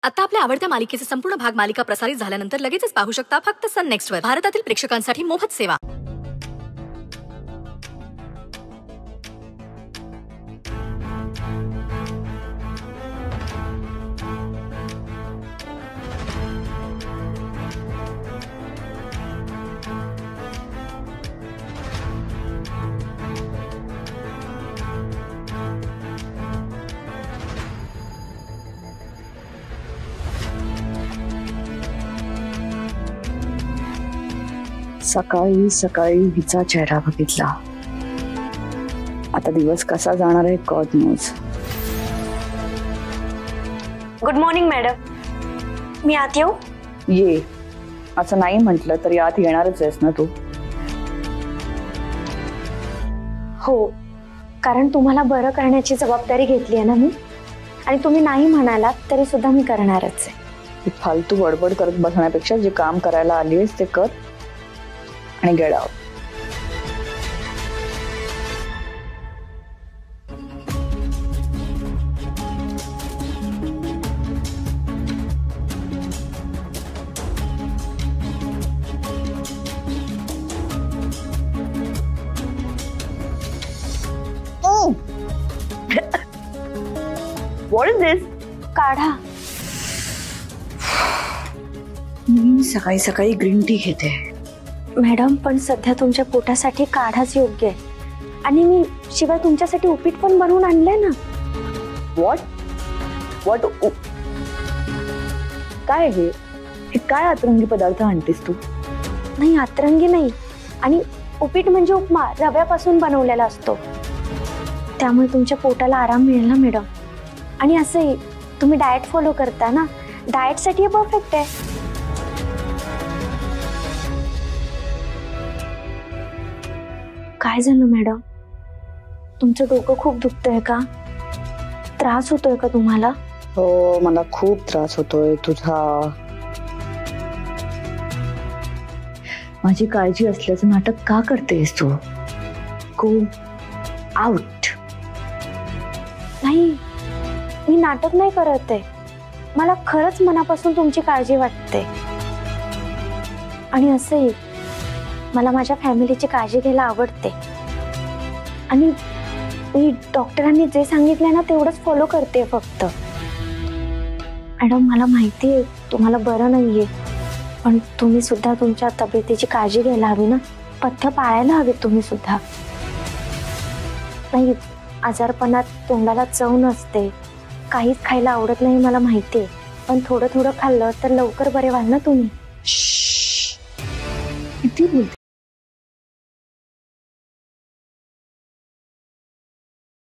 आता आपल्या आवडत्या मालिकेचे संपूर्ण भाग मालिका प्रसारित झाल्यानंतर लगेचच पाहू शकता फक्त सन नेक्स्ट वर. भारतातील प्रेक्षकांसाठी मोफत सेवा. सकाळी सकाळी हिचा चेहरा बघितला. आता दिवस कसा जाणार आहे God knows. Good morning madam, मी आत येऊ? ये, असं नाही म्हटलं तरी आत येणारच आहेस ना तू? हो, कारण तुम्हाला बरं करण्याची जबाबदारी घेतली आहे ना मी, आणि तुम्ही नाही म्हणालात तरी सुद्धा मी करणारच आहे. फालतू बडबड करत बसण्यापेक्षा जे काम करायला आली आहेस ते कर आणि get out. What is this? काढा. मी सकाळी सकाळी ग्रीन टी घेते. मॅडम, पण सध्या तुमच्या पोटासाठी काढाच योग्य आहे, आणि मी शिवाय तुमच्यासाठी उपीट पण बनवून आणलंय ना. व्हॉट काय हे काय अतरंगी पदार्थ आणतेस तू? नाही, अतरंगी नाही, आणि उपीट म्हणजे उपमा रव्यापासून बनवलेला असतो, त्यामुळे तुमच्या पोटाला आराम मिळेल ना मॅडम. आणि असंही तुम्ही डाएट फॉलो करता ना, डाएटसाठी हे परफेक्ट आहे. काय झालं मॅडम, तुमचं डोकं खूप दुखतंय का? त्रास होतोय का तुम्हाला? हो, मला खूप त्रास होतोय तुझा. माझी काळजी असल्याचं नाटक का करतेस तू? Go out. नाही, मी नाटक नाही करत आहे, मला खरंच मनापासून तुमची काळजी वाटते. आणि असंही मला माझ्या फॅमिलीची काळजी घ्यायला आवडते, आणि मी डॉक्टरांनी जे सांगितलंय ना तेवढंच फॉलो करते फक्त. मॅडम, मला माहिती आहे तुम्हाला बरं नाहीये, पण तुम्ही सुद्धा तुमच्या तब्येतीची काळजी घ्यायला हवी ना, पथ्य पाळायला हवी तुम्ही सुद्धा. नाही, आजारपणात तोंडाला चव नसते, काहीच खायला आवडत नाही मला माहिती आहे, पण थोडं थोडं खाल्लं तर लवकर बरे व्हाल ना तुम्ही. किती बोलते